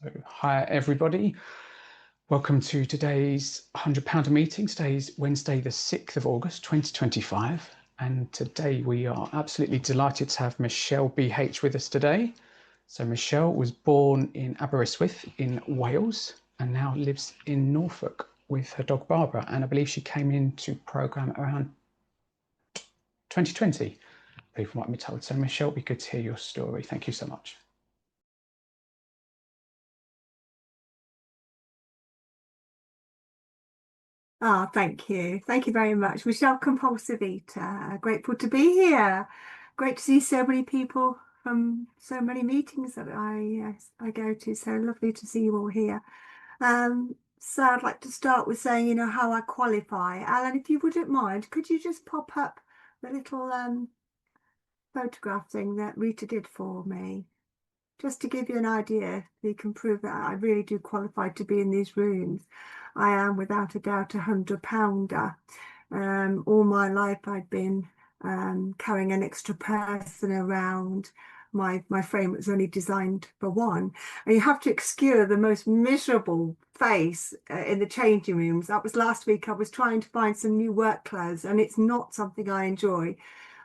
So, hi everybody. Welcome to today's £100 meeting. Today's Wednesday, the 6th of August, 2025. And today we are absolutely delighted to have Michelle BH with us today. So Michelle was born in Aberystwyth in Wales and now lives in Norfolk with her dog Barbara. And I believe she came into programme around 2020, people might be told. So Michelle, it'd be good to hear your story. Thank you so much. Oh, thank you. Thank you very much. Michelle, compulsive eater. Grateful to be here. Great to see so many people from so many meetings that I go to. So lovely to see you all here. So I'd like to start with saying, how I qualify. Alan, if you wouldn't mind, could you just pop up the little photograph thing that Rita did for me? Just to give you an idea, you can prove that I really do qualify to be in these rooms. I am without a doubt a 100-pounder. All my life I'd been carrying an extra person around. My frame was only designed for one. And you have to excuse the most miserable face in the changing rooms. That was last week. I was trying to find some new work clothes, and it's not something I enjoy.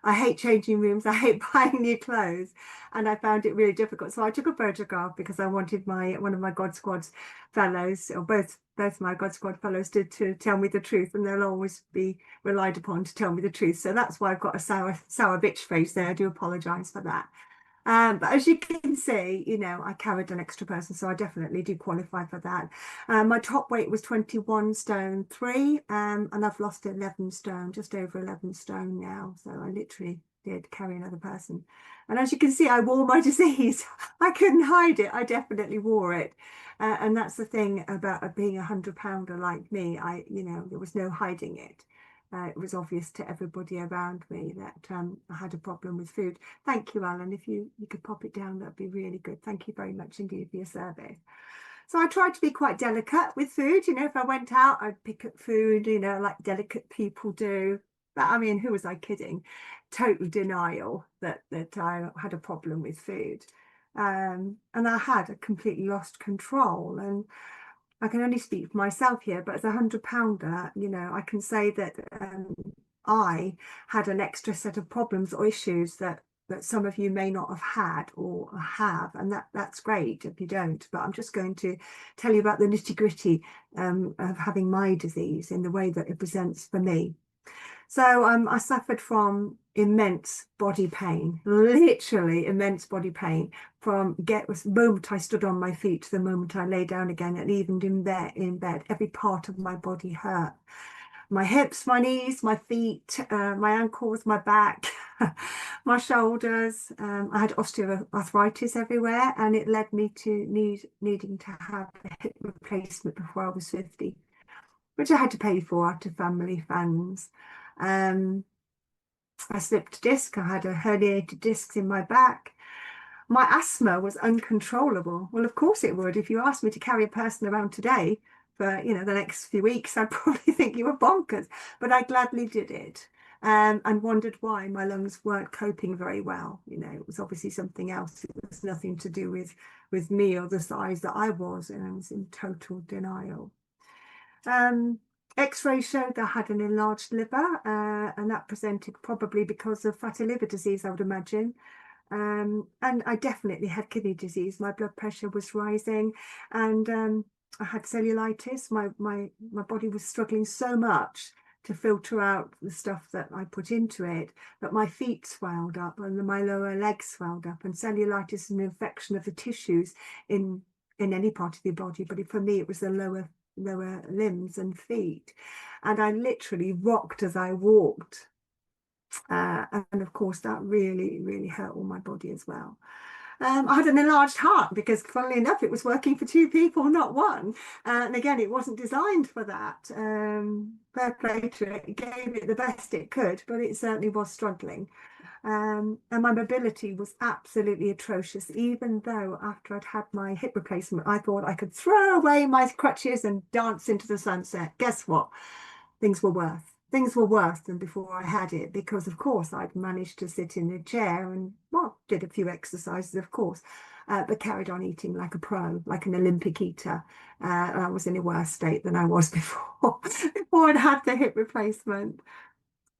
I hate changing rooms. I hate buying new clothes, and I found it really difficult. So I took a photograph because I wanted one of my God Squad's fellows, or both my God Squad fellows, to tell me the truth, and they'll always be relied upon to tell me the truth. So that's why I've got a sour bitch face there. I do apologise for that. But as you can see, I carried an extra person, so I definitely do qualify for that. My top weight was 21 stone 3, and I've lost 11 stone, just over 11 stone now. So I literally did carry another person. And as you can see, I wore my disease. I couldn't hide it. I definitely wore it. And that's the thing about being a 100-pounder like me. There was no hiding it. It was obvious to everybody around me that I had a problem with food. Thank you, Alan. If you could pop it down, that'd be really good. Thank you very much indeed for your service. So I tried to be quite delicate with food. If I went out, I'd pick up food, like delicate people do. But I mean, who was I kidding? Total denial that I had a problem with food. And I had completely lost control. And I can only speak for myself here, but as a 100-pounder, I can say that I had an extra set of problems or issues that some of you may not have had or have, and that's great if you don't. But I'm just going to tell you about the nitty-gritty of having my disease in the way that it presents for me. So I suffered from immense body pain, literally immense body pain from the moment I stood on my feet to the moment I lay down again, and even in bed, every part of my body hurt. My hips, my knees, my feet, my ankles, my back, my shoulders. I had osteoarthritis everywhere, and it led me to needing to have a hip replacement before I was 50, which I had to pay for out of family funds. I slipped a disc. I had a herniated disc in my back. My asthma was uncontrollable. Well, of course it would. If you asked me to carry a person around today for, the next few weeks, I'd probably think you were bonkers. But I gladly did it, and wondered why my lungs weren't coping very well. It was obviously something else. It was nothing to do with me or the size that I was, and I was in total denial. X-ray showed I had an enlarged liver, and that presented probably because of fatty liver disease, I would imagine. And I definitely had kidney disease. My blood pressure was rising, and I had cellulitis. My body was struggling so much to filter out the stuff that I put into it that my feet swelled up and my lower legs swelled up. And cellulitis is an infection of the tissues in any part of your body, but for me it was the lower limbs and feet, and I literally rocked as I walked, and of course that really hurt all my body as well. I had an enlarged heart because, funnily enough, it was working for 2 people, not one. And again, it wasn't designed for that. Fair play to it. It gave it the best it could, but it certainly was struggling. And my mobility was absolutely atrocious, even though after I'd had my hip replacement, I thought I could throw away my crutches and dance into the sunset. Guess what? Things were worse. Things were worse than before I had it, because of course I'd managed to sit in a chair and, well, did a few exercises, of course. but carried on eating like a pro, like an Olympic eater. And I was in a worse state than I was before, before I'd had the hip replacement.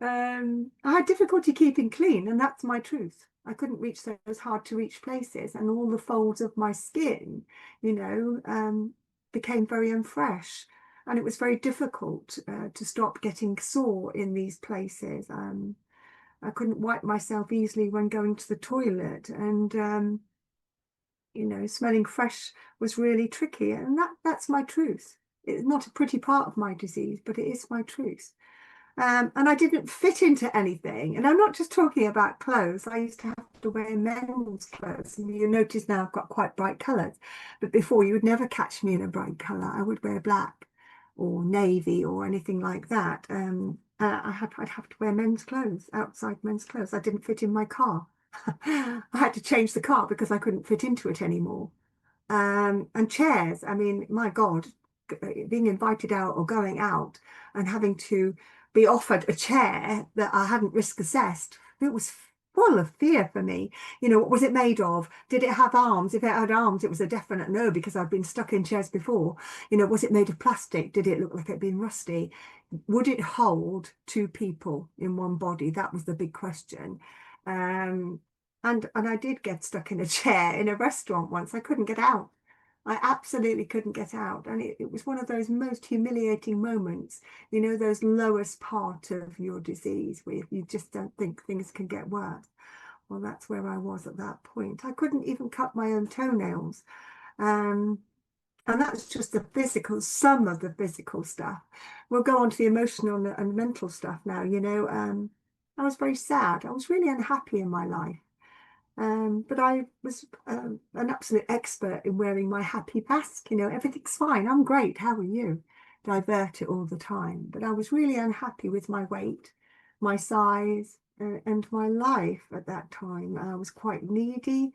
I had difficulty keeping clean, and that's my truth. I couldn't reach those hard to reach places, and all the folds of my skin, became very unfresh. And it was very difficult to stop getting sore in these places. I couldn't wipe myself easily when going to the toilet, and smelling fresh was really tricky. And that's my truth. It's not a pretty part of my disease, but it is my truth. And I didn't fit into anything. And I'm not just talking about clothes. I used to have to wear men's clothes. And you notice now I've got quite bright colours. But before, you would never catch me in a bright colour. I would wear black or navy or anything like that. I'd have to wear men's clothes, outside men's clothes. I didn't fit in my car. I had to change the car because I couldn't fit into it anymore. And chairs, I mean, my God, being invited out or going out and having to be offered a chair that I hadn't risk assessed, it was full of fear for me. What was it made of? Did it have arms? If it had arms, it was a definite no, because I'd been stuck in chairs before. Was it made of plastic? Did it look like it'd been rusty? Would it hold two people in one body? That was the big question. And I did get stuck in a chair in a restaurant once. I couldn't get out. I absolutely couldn't get out. And it was one of those most humiliating moments, those lowest part of your disease where you just don't think things can get worse. Well, that's where I was at that point. I couldn't even cut my own toenails. And that's just the physical, some of the physical stuff. We'll go on to the emotional and mental stuff now. I was very sad. I was really unhappy in my life. But I was an absolute expert in wearing my happy mask. Everything's fine. I'm great. How are you? Divert it all the time. But I was really unhappy with my weight, my size, and my life at that time. I was quite needy,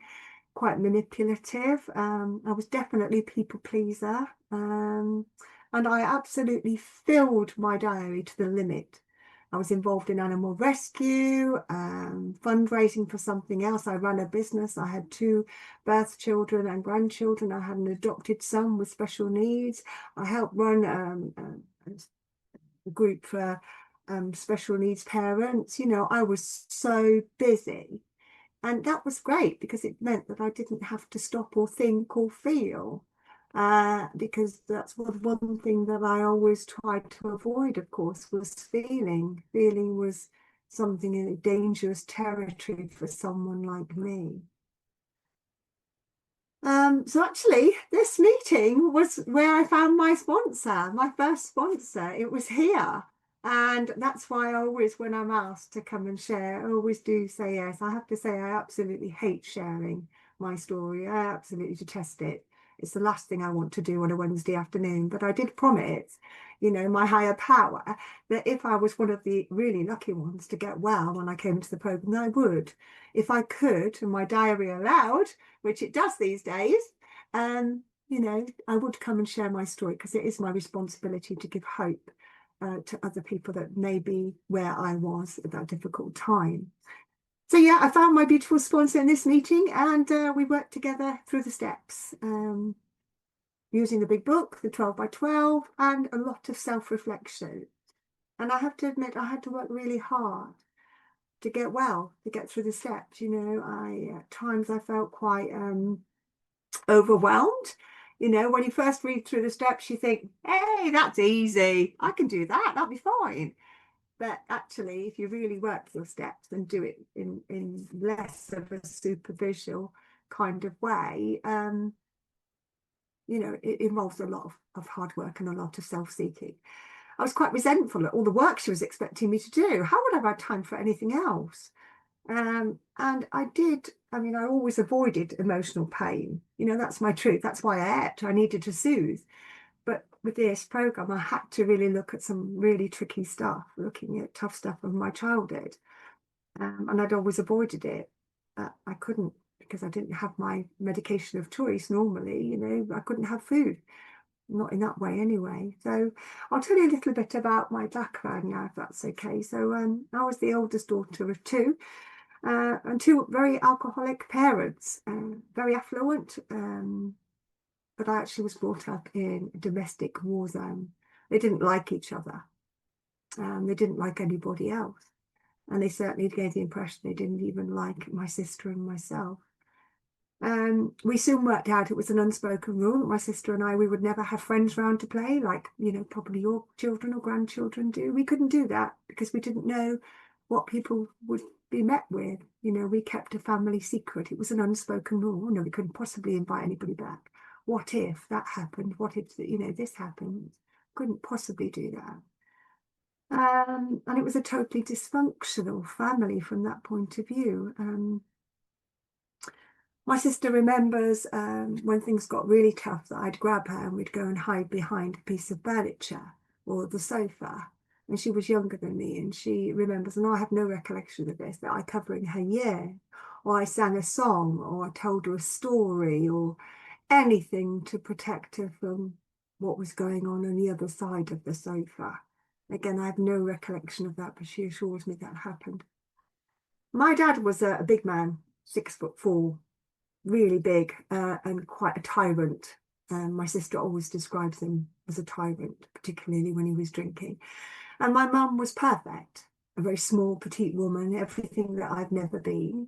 quite manipulative. I was definitely a people pleaser. And I absolutely filled my diary to the limit. I was involved in animal rescue, fundraising for something else. I ran a business. I had 2 birth children and grandchildren. I had an adopted son with special needs. I helped run a group for special needs parents. I was so busy. And that was great because it meant that I didn't have to stop or think or feel. Because that's one thing that I always tried to avoid, of course, was feeling. Feeling was something in a dangerous territory for someone like me. So actually, this meeting was where I found my sponsor, my first sponsor. It was here. And that's why I always, when I'm asked to come and share, I always do say yes. I have to say, I absolutely hate sharing my story. I absolutely detest it. It's the last thing I want to do on a Wednesday afternoon. But I did promise, my higher power, that if I was one of the really lucky ones to get well when I came into the program, I would. If I could, and my diary allowed, which it does these days, I would come and share my story because it is my responsibility to give hope to other people that may be where I was at that difficult time. So yeah, I found my beautiful sponsor in this meeting, and we worked together through the steps, using the big book, the 12 by 12, and a lot of self-reflection. And I have to admit, I had to work really hard to get well, to get through the steps. At times I felt quite overwhelmed. When you first read through the steps, you think, hey, that's easy. I can do that. That'll be fine. But actually, if you really work your steps and do it in less of a superficial kind of way, it involves a lot of hard work and a lot of self-seeking. I was quite resentful at all the work she was expecting me to do. How would I have had time for anything else? And I did, I always avoided emotional pain. That's my truth. That's why I ate. I needed to soothe. But with this program, I had to really look at some really tricky stuff, looking at tough stuff from my childhood. And I'd always avoided it. I couldn't, because I didn't have my medication of choice normally. I couldn't have food, not in that way anyway. So I'll tell you a little bit about my background now, if that's okay. So I was the oldest daughter of 2. and two very alcoholic parents, very affluent. But I actually was brought up in a domestic war zone. They didn't like each other. They didn't like anybody else. And they certainly gave the impression they didn't even like my sister and myself. We soon worked out it was an unspoken rule that my sister and I, we would never have friends round to play, like, probably your children or grandchildren do. We couldn't do that because we didn't know what people would be met with. We kept a family secret. It was an unspoken rule. No, we couldn't possibly invite anybody back. What if that happened? What if, this happened? Couldn't possibly do that. And it was a totally dysfunctional family from that point of view. My sister remembers when things got really tough that I'd grab her and we'd go and hide behind a piece of furniture or the sofa. And she was younger than me, and she remembers, and I have no recollection of this, that I covering her ear, or I sang a song, or I told her a story, or anything to protect her from what was going on the other side of the sofa. Again, I have no recollection of that, but she assures me that happened. My dad was a big man, 6'4", really big, and quite a tyrant. My sister always describes him as a tyrant, particularly when he was drinking. And my mum was perfect, a very small, petite woman, everything that I've never been.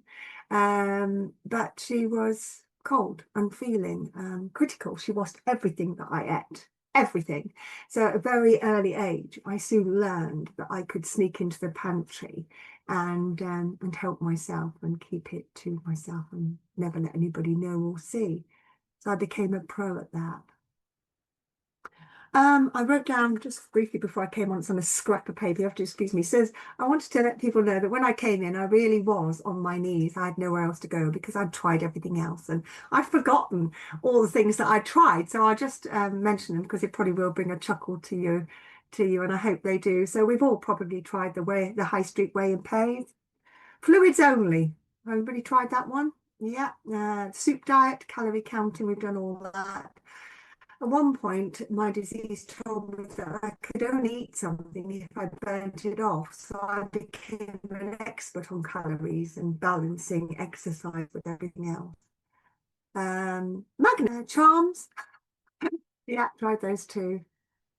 But she was cold, unfeeling, critical. She watched everything that I ate, everything. So at a very early age, I soon learned that I could sneak into the pantry and help myself and keep it to myself and never let anybody know or see. So I became a pro at that. I wrote down just briefly before I came on, it's on a scrap of paper, you have to excuse me. It says, I wanted to let people know that when I came in, I really was on my knees. I had nowhere else to go because I'd tried everything else and I'd forgotten all the things that I'd tried. So I'll just mention them because it probably will bring a chuckle to you, and I hope they do. So we've all probably tried the high street way and pays. Fluids only. Everybody tried that one? Yeah. Soup diet, calorie counting, we've done all that. At one point, my disease told me that I could only eat something if I burnt it off. So I became an expert on calories and balancing exercise with everything else. Magnet charms. Yeah, tried those too.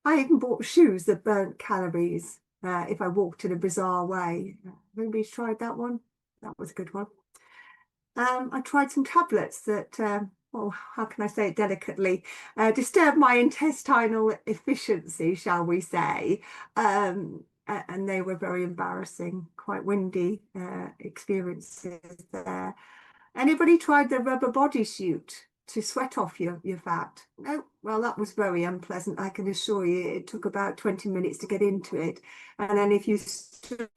I even bought shoes that burnt calories if I walked in a bizarre way. Anybody's tried that one? That was a good one. I tried some tablets that, well, how can I say it delicately, disturb my intestinal efficiency, shall we say. And they were very embarrassing, quite windy experiences there. Anybody tried the rubber bodysuit to sweat off your fat? No, well, that was very unpleasant, I can assure you. It took about 20 minutes to get into it. And then if you stood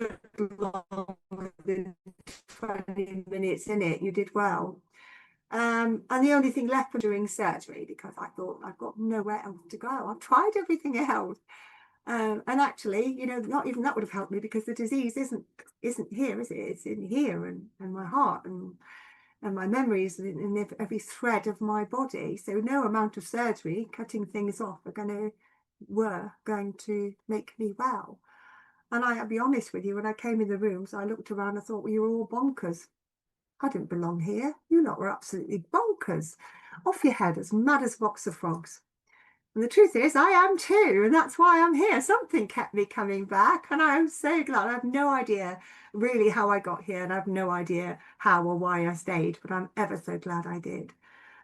longer than 20 minutes in it, you did well. And the only thing left for doing surgery, because I thought I've got nowhere else to go. I've tried everything else. And actually, not even that would have helped me because the disease isn't here, is it? It's in here and my heart and my memories in every thread of my body. So no amount of surgery, cutting things off, were going to make me well. And I'll be honest with you, when I came in the rooms, I looked around and thought, well, you were all bonkers. I didn't belong here. You lot were absolutely bonkers. Off your head, as mad as a box of frogs. And the truth is, I am too, and that's why I'm here. Something kept me coming back, and I'm so glad. I have no idea really how I got here, and I have no idea how or why I stayed, but I'm ever so glad I did.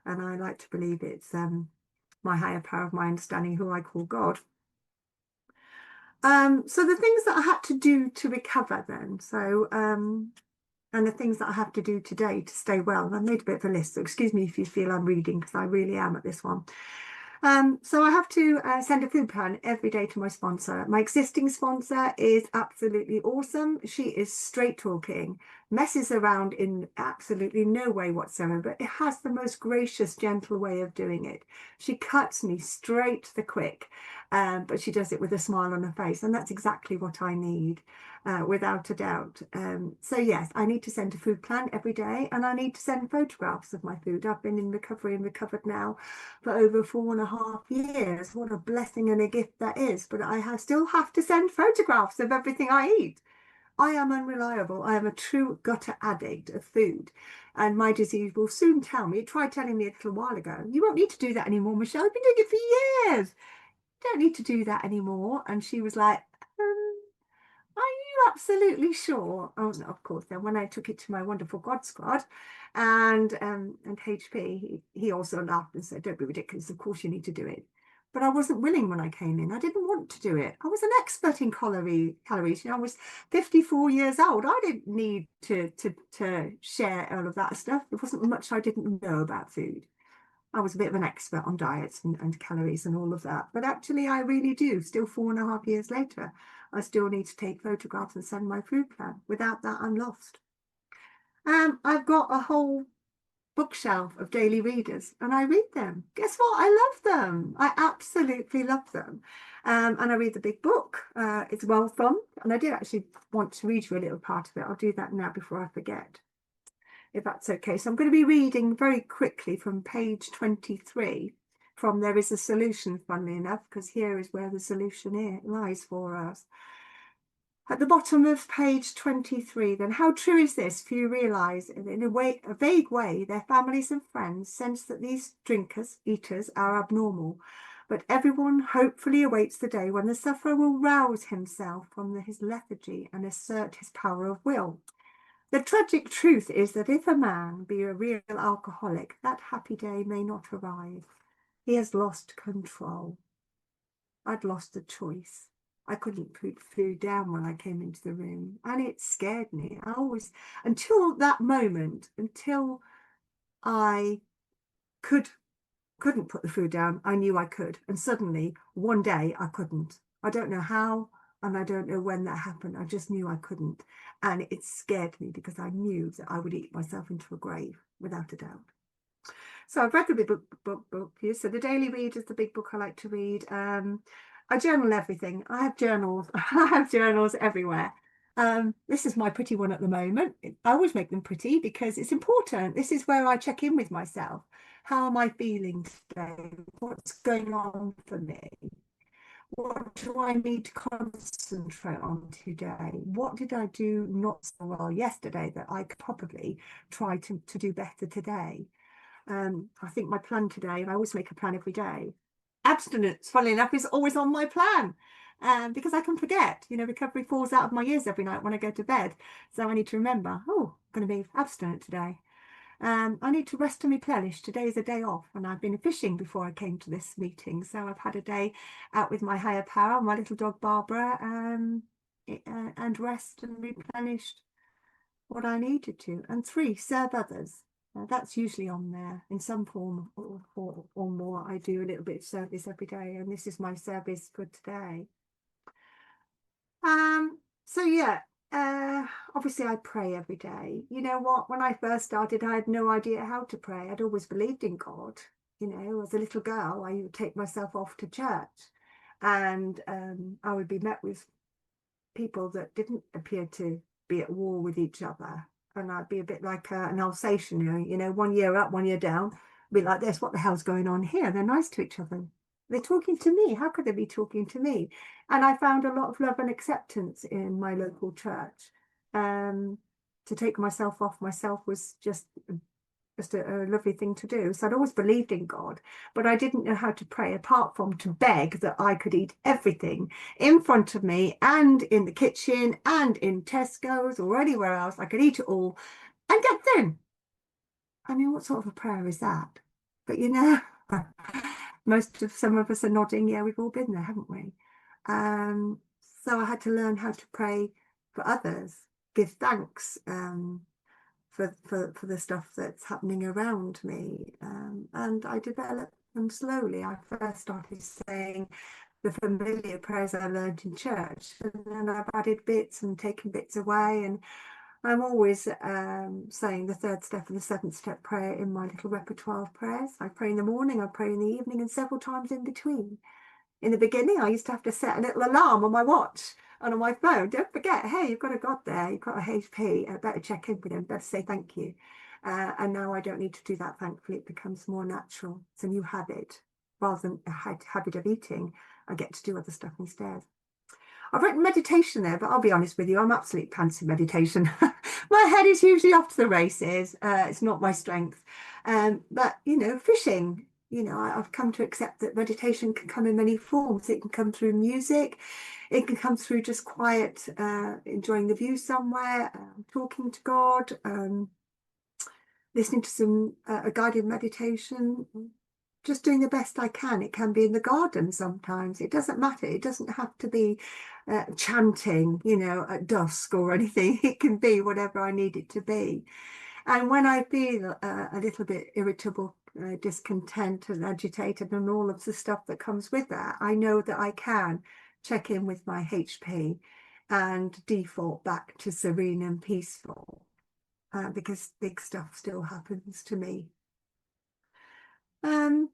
And I like to believe it's my higher power of my understanding, who I call God. So the things that I had to do to recover then, and the things that I have to do today to stay well. And I've made a bit of a list, so excuse me if you feel I'm reading, because I really am at this one. So I have to send a food plan every day to my sponsor. My existing sponsor is absolutely awesome. She is straight talking, messes around in absolutely no way whatsoever, but it has the most gracious, gentle way of doing it. She cuts me straight to the quick, but she does it with a smile on her face. And that's exactly what I need. Without a doubt. So yes, I need to send a food plan every day, and I need to send photographs of my food. I've been in recovery and recovered now for over 4.5 years. What a blessing and a gift that is. But still have to send photographs of everything I eat. I am unreliable. I am a true gutter addict of food. And my disease will soon tell me. It tried telling me a little while ago, you won't need to do that anymore, Michelle. I've been doing it for years. You don't need to do that anymore. And she was like, are you absolutely sure? Oh, no, of course. Then when I took it to my wonderful God Squad and HP, he also laughed and said, don't be ridiculous. Of course you need to do it. But I wasn't willing when I came in. I didn't want to do it. I was an expert in calories. You know, I was 54 years old. I didn't need to share all of that stuff. There wasn't much I didn't know about food. I was a bit of an expert on diets and calories and all of that. But actually, I really do. Still 4.5 years later, I still need to take photographs and send my food plan. Without that, I'm lost. I've got a whole bookshelf of daily readers and I read them. Guess what? I love them. I absolutely love them. And I read the big book. It's well thumbed. And I did actually want to read you a little part of it. I'll do that now before I forget, if that's okay. So I'm going to be reading very quickly from page 23 from There is a Solution, funnily enough, because here is where the solution lies for us. At the bottom of page 23, then, how true is this? Few realise, in a vague way, their families and friends sense that these drinkers, eaters, are abnormal. But everyone hopefully awaits the day when the sufferer will rouse himself from his lethargy and assert his power of will. The tragic truth is that if a man be a real alcoholic, that happy day may not arrive. He has lost control. I'd lost the choice. I couldn't put food down when I came into the room, and it scared me. Until that moment, until I couldn't put the food down, I knew I could. And suddenly, one day, I couldn't. I don't know how, and I don't know when that happened. I just knew I couldn't. And it scared me because I knew that I would eat myself into a grave, without a doubt. So I've read the big book here. So the Daily Read is the big book I like to read. I journal everything. I have journals. I have journals everywhere. This is my pretty one at the moment. I always make them pretty because it's important. This is where I check in with myself. How am I feeling today? What's going on for me? What do I need to concentrate on today? What did I do not so well yesterday that I could probably try to do better today? I think my plan today, and I always make a plan every day. Abstinence, funnily enough, is always on my plan because I can forget. You know, recovery falls out of my ears every night when I go to bed. So I need to remember, oh, I'm going to be abstinent today. I need to rest and replenish. Today is a day off, and I've been fishing before I came to this meeting. So I've had a day out with my higher power, my little dog Barbara, and rest and replenished what I needed to. And 3, serve others. That's usually on there in some form or more. I do a little bit of service every day, and this is my service for today. So yeah, obviously I pray every day. You know what? When I first started, I had no idea how to pray. I'd always believed in God. You know, as a little girl, I would take myself off to church, and I would be met with people that didn't appear to be at war with each other. And I'd be a bit like an Alsatian, you know, 1 year up, 1 year down, be like this, what the hell's going on here? They're nice to each other. They're talking to me. How could they be talking to me? And I found a lot of love and acceptance in my local church. To take myself off myself was just a lovely thing to do. So I'd always believed in God, but I didn't know how to pray apart from to beg that I could eat everything in front of me and in the kitchen and in Tesco's or anywhere else. I could eat it all and get thin. I mean, what sort of a prayer is that? But you know, some of us are nodding. Yeah, we've all been there, haven't we? So I had to learn how to pray for others, give thanks, for the stuff that's happening around me. And I developed them slowly. I first started saying the familiar prayers I learned in church, and then I've added bits and taken bits away. And I'm always saying the 3rd step and the 7th step prayer in my little repertoire of prayers. I pray in the morning, I pray in the evening, and several times in between. In the beginning, I used to have to set a little alarm on my watch and on my phone. Don't forget, hey, you've got a God there, you've got a HP, I better check in with him, better say thank you. And now I don't need to do that, thankfully. It becomes more natural. It's a new habit. Rather than a habit of eating, I get to do other stuff instead. I've written meditation there, but I'll be honest with you, I'm absolutely pants in meditation. My head is usually off to the races. It's not my strength. But, fishing, I've come to accept that meditation can come in many forms. It can come through music. It can come through just quiet, enjoying the view somewhere, talking to God, listening to some a guided meditation, just doing the best I can. It can be in the garden sometimes. It doesn't matter. It doesn't have to be chanting, at dusk or anything. It can be whatever I need it to be. And when I feel a little bit irritable, discontent and agitated and all of the stuff that comes with that, I know that I can check in with my HP and default back to serene and peaceful, because big stuff still happens to me. Um,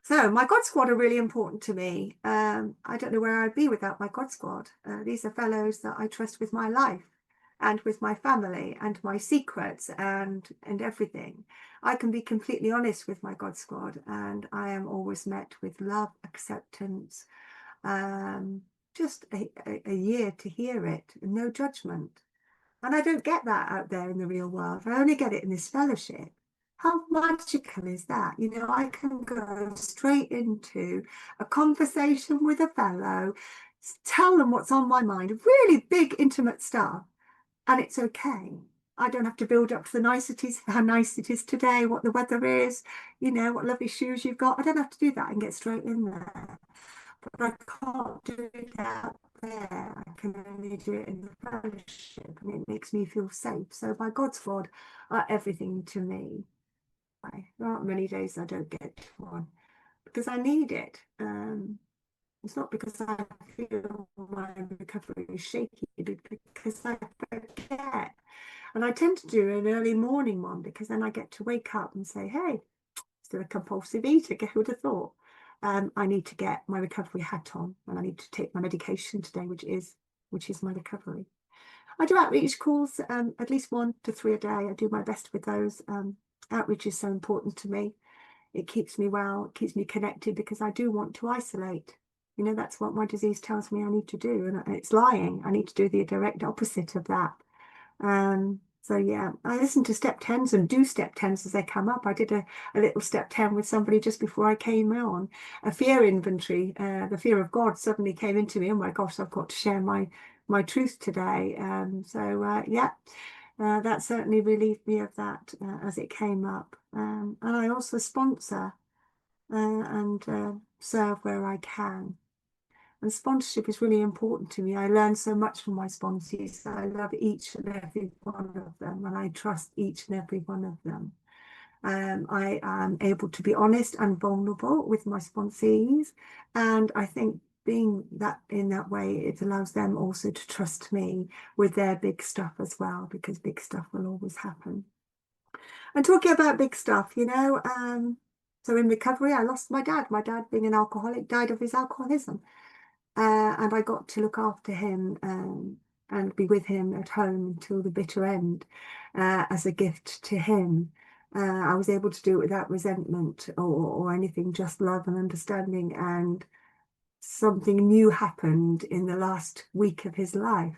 So my God Squad are really important to me. I don't know where I'd be without my God Squad. These are fellows that I trust with my life and with my family and my secrets and everything. I can be completely honest with my God Squad, and I am always met with love, acceptance, just a year to hear it, no judgment. And I don't get that out there in the real world. I only get it in this fellowship. How magical is that? I can go straight into a conversation with a fellow, tell them what's on my mind, really big, intimate stuff, and it's okay. I don't have to build up to the niceties, how nice it is today, what the weather is, what lovely shoes you've got. I don't have to do that and get straight in there. But I can't do it out there. I can only do it in the fellowship, and it makes me feel safe. So my God's Squad are everything to me. There aren't many days I don't get one because I need it. It's not because I feel my recovery is shaky, because I forget. And I tend to do an early morning one because then I get to wake up and say, hey, still a compulsive eater, guess who would have thought? I need to get my recovery hat on, and I need to take my medication today, which is my recovery. I do outreach calls, at least 1 to 3 a day. I do my best with those. Outreach is so important to me. It keeps me well, it keeps me connected, because I do want to isolate. That's what my disease tells me I need to do, and it's lying. I need to do the direct opposite of that. So yeah, I listen to step 10s and do step 10s as they come up. I did a little step 10 with somebody just before I came on, a fear inventory. The fear of God suddenly came into me. Oh my gosh, I've got to share my truth today. Yeah, that certainly relieved me of that as it came up. And I also sponsor and serve where I can. And sponsorship is really important to me. I learn so much from my sponsees. I love each and every one of them, and I trust each and every one of them. I am able to be honest and vulnerable with my sponsees, and I think being that in that way, it allows them also to trust me with their big stuff as well, because big stuff will always happen. And talking about big stuff, so in recovery, I lost my dad. My dad, being an alcoholic, died of his alcoholism. And I got to look after him and be with him at home until the bitter end, as a gift to him. I was able to do it without resentment or anything, just love and understanding. And something new happened in the last week of his life,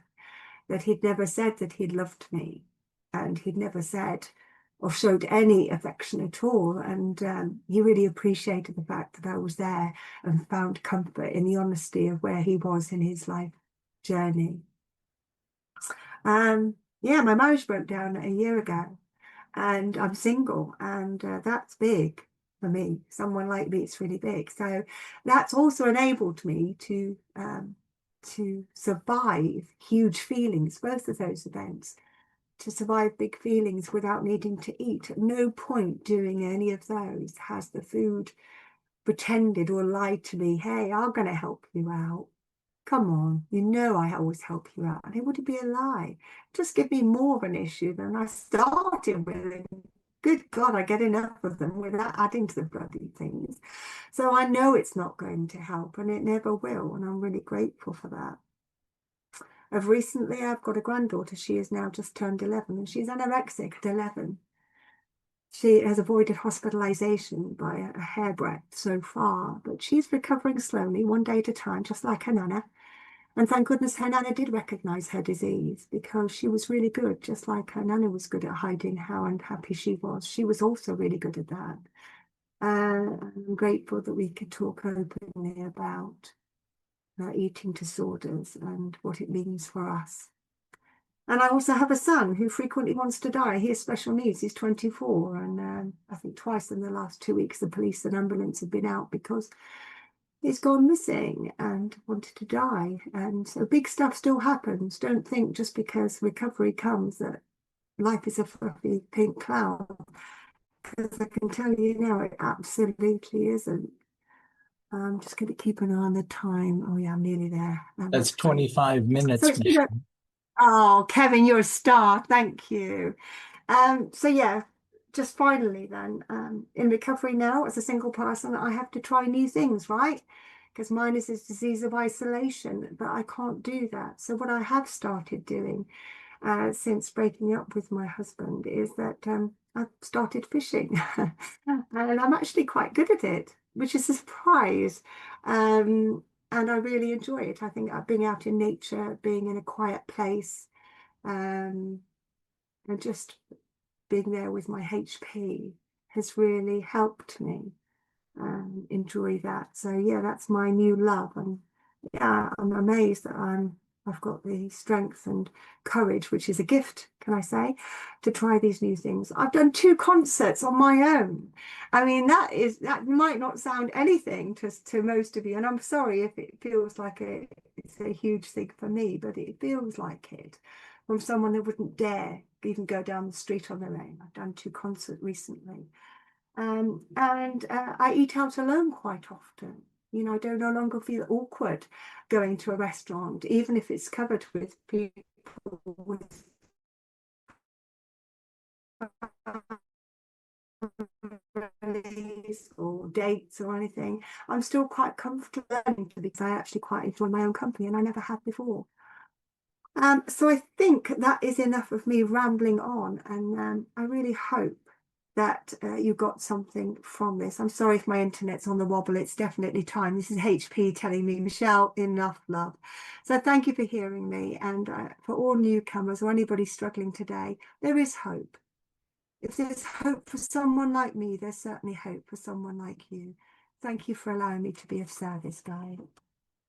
that he'd never said that he loved me, and he'd never said or showed any affection at all. And he really appreciated the fact that I was there and found comfort in the honesty of where he was in his life journey. Yeah, my marriage broke down a year ago, and I'm single, and that's big for me. Someone like me, it's really big. So that's also enabled me to survive huge feelings, both of those events, to survive big feelings without needing to eat. At no point during any of those has the food pretended or lied to me, hey, I'm going to help you out. Come on, I always help you out. And it would be a lie. Just give me more of an issue than I started with. Good God, I get enough of them without adding to the bloody things. So I know it's not going to help, and it never will. And I'm really grateful for that. Of recently, I've got a granddaughter. She is now just turned 11, and she's anorexic at 11. She has avoided hospitalization by a hairbreadth so far, but she's recovering slowly, one day at a time, just like her nana. And thank goodness her nana did recognize her disease, because she was really good, just like her nana was good at hiding how unhappy she was. She was also really good at that. I'm grateful that we could talk openly about eating disorders and what it means for us. And I also have a son who frequently wants to die. He has special needs. He's 24. And I think twice in the last 2 weeks, the police and ambulance have been out because he's gone missing and wanted to die. And so big stuff still happens. Don't think just because recovery comes that life is a fluffy pink cloud. Because I can tell you now, it absolutely isn't. I'm just going to keep an eye on the time. Oh, yeah, I'm nearly there. That's That's great. 25 So minutes, it's been Michelle. oh, Kevin, you're a star. Thank you. So yeah, just finally then, in recovery now as a single person, I have to try new things, right? Because mine is this disease of isolation, but I can't do that. So what I have started doing since breaking up with my husband is that I've started fishing, and I'm actually quite good at it, which is a surprise. And I really enjoy it. I think being out in nature, being in a quiet place, and just being there with my HP has really helped me enjoy that. So yeah, that's my new love, and yeah, I'm amazed that I've got the strength and courage, which is a gift, can I say, to try these new things. I've done 2 concerts on my own. I mean, that might not sound anything to most of you, and I'm sorry if it feels like it's a huge thing for me, but it feels like it from someone that wouldn't dare even go down the street on their own. I've done 2 concerts recently. And I eat out alone quite often. You know, I don't no longer feel awkward going to a restaurant, even if it's covered with people with families or dates or anything. I'm still quite comfortable because I actually quite enjoy my own company, and I never have before. So I think that is enough of me rambling on, and I really hope that you got something from this. I'm sorry if my internet's on the wobble. It's definitely time. This is HP telling me, Michelle, enough love. So thank you for hearing me. And for all newcomers or anybody struggling today, there is hope. If there's hope for someone like me, there's certainly hope for someone like you. Thank you for allowing me to be of service, guys.